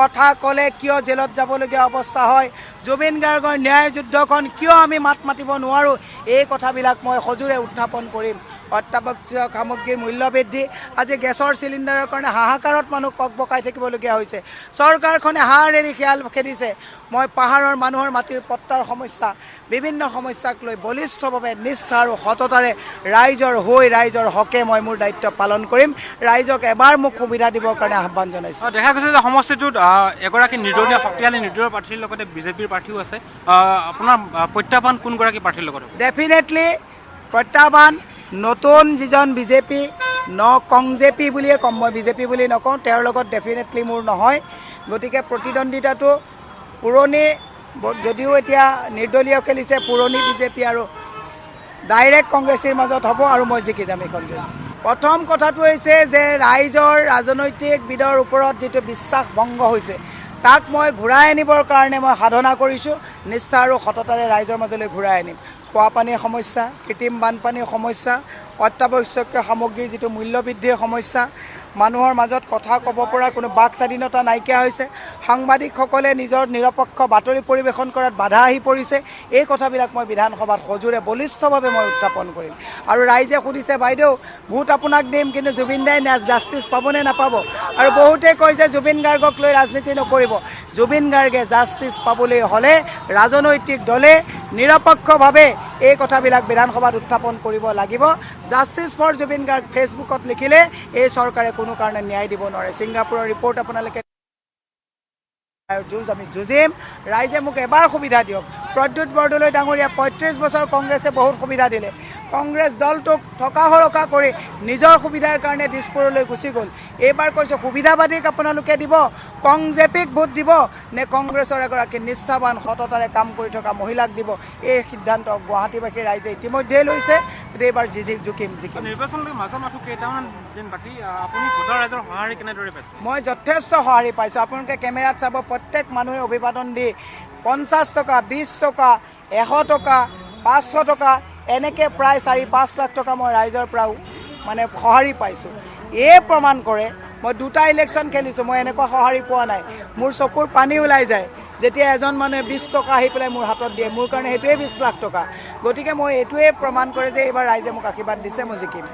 কথা ক'লে কিয় জেলত যাবলগীয়া অৱস্থা হয়, জুবিন গাৰ্গৰ ন্যায় যুদ্ধখন কিয় আমি মাত মাতিব নোৱাৰোঁ, এই কথাবিলাক মই সজোৰে উত্থাপন কৰিম। অত্যাৱশ্যক সামগ্ৰীৰ মূল্য বৃদ্ধি, আজি গেছৰ চিলিণ্ডাৰৰ কাৰণে হাহাকাৰত মানুহ ককবকাই থাকিবলগীয়া হৈছে। চৰকাৰখনে হাড় এৰি শিয়াল খেদিছে। মই পাহাৰৰ মানুহৰ মাটিৰ পট্টাৰ সমস্যা, বিভিন্ন সমস্যাক লৈ বলিষ্ঠভাৱে নিষ্ঠা আৰু সততাৰে ৰাইজৰ হৈ ৰাইজৰ হকে মই মোৰ দায়িত্ব পালন কৰিম। ৰাইজক এবাৰ মোক সুবিধা দিবৰ কাৰণে আহ্বান জনাইছোঁ। দেখা গৈছে যে সমষ্টিটোত এগৰাকী নিৰ্দলীয় শক্তিশালী নিৰ্দলীয় প্ৰাৰ্থীৰ লগতে বিজেপিৰ প্ৰাৰ্থীও আছে। আপোনাৰ প্ৰত্যাহ্বান কোনগৰাকী প্ৰাৰ্থীৰ লগত? ডেফিনেটলি প্ৰত্যাহ্বান নতুন যিজন বিজেপি কংজেপি বুলিয়ে ক'ম, মই বিজেপি বুলি নকওঁ, তেওঁৰ লগত ডেফিনেটলি মোৰ নহয়। গতিকে প্ৰতিদ্বন্দ্বিতাটো পুৰণি, যদিও এতিয়া নিৰ্দলীয় খেলিছে, পুৰণি বিজেপি আৰু ডাইৰেক্ট কংগ্ৰেছীৰ মাজত হ'ব আৰু মই জিকি যাম এইখন যুঁজ। প্ৰথম কথাটো হৈছে যে ৰাইজৰ ৰাজনৈতিকবিদৰ ওপৰত যিটো বিশ্বাস ভংগ হৈছে তাক মই ঘূৰাই আনিবৰ কাৰণে মই সাধনা কৰিছোঁ। নিষ্ঠা আৰু সততাৰে ৰাইজৰ মাজলৈ ঘূৰাই আনিম। খোৱা পানীৰ সমস্যা, কৃত্ৰিম বানপানীৰ সমস্যা, অত্যাৱশ্যকীয় সামগ্ৰীৰ যিটো মূল্য বৃদ্ধিৰ সমস্যা, মানুহৰ মাজত কথা ক'ব পৰা কোনো বাক স্বাধীনতা নাইকিয়া হৈছে, সাংবাদিকসকলে নিজৰ নিৰপেক্ষ বাতৰি পৰিৱেশন কৰাত বাধা আহি পৰিছে, এই কথাবিলাক মই বিধানসভাত সজোৰে বলিষ্ঠভাৱে মই উত্থাপন কৰিম। আৰু ৰাইজে সুধিছে, বাইদেউ ভোট আপোনাক দিম কিন্তু জুবিন দাই জাষ্টিছ পাবনে নাপাব? আৰু বহুতে কয় যে জুবিন গাৰ্গক লৈ ৰাজনীতি নকৰিব। জুবিন গাৰ্গে জাষ্টিছ পাবলৈ হ'লে ৰাজনৈতিক দলে নিৰপেক্ষভাৱে এই কথাবিলাক বিধানসভাত উত্থাপন কৰিব লাগিব। জাষ্টিছ ফৰ জুবিন গাৰ্গ ফেচবুকত লিখিলে এই চৰকাৰে কোনো কাৰণে ন্যায় দিব নোৱাৰে। ছিংগাপুৰৰ ৰিপৰ্ট আপোনালোকে যুঁজ আমি যুঁজিম। ৰাইজে মোক এবাৰ সুবিধা দিয়ক। প্ৰদ্যুৎ বৰদলৈ ডাঙৰীয়া ৩৫ বছৰ কংগ্ৰেছে বহুত সুবিধা দিলে। কংগ্ৰেছ দলটোক থকা সৰকা কৰি নিজৰ সুবিধাৰ কাৰণে দিছপুৰলৈ গুচি গ'ল। এইবাৰ কৈছোঁ সুবিধাবাদীক আপোনালোকে দিব, কংজেপিক ভোট দিব নে কংগ্ৰেছৰ এগৰাকী নিষ্ঠাবান সততাৰে কাম কৰি থকা মহিলাক দিব, এই সিদ্ধান্ত গুৱাহাটীবাসী ৰাইজে ইতিমধ্যেই লৈছে। গতিকে এইবাৰ জিকিম। নিৰ্বাচনলৈ মাজৰ মাথো কেইটামান দিন বাকী, আপুনি ভোটৰ ৰাইজৰ সঁহাৰি কেনেদৰে পাইছে? মই যথেষ্ট সঁহাৰি পাইছোঁ। আপোনালোকে কেমেৰাত চাব, প্ৰত্যেক মানুহে অভিবাদন দি ৫০ টকা, ২০ টকা, ১০০ টকা, ৫০০ টকা, এনেকৈ প্ৰায় ৪-৫ লাখ টকা মই ৰাইজৰ পৰাও মানে সঁহাৰি পাইছোঁ। এই প্ৰমাণ কৰে মই 2টা ইলেকশ্যন খেলিছোঁ, মই এনেকুৱা সঁহাৰি পোৱা নাই। মোৰ চকুৰ পানী ওলাই যায় যেতিয়া এজন মানুহে ২০ টকা আহি পেলাই মোৰ হাতত দিয়ে। মোৰ কাৰণে সেইটোৱে ২০ লাখ টকা। গতিকে মই এইটোৱে প্ৰমাণ কৰে যে এইবাৰ ৰাইজে মোক আশীৰ্বাদ দিছে, মই জিকিম।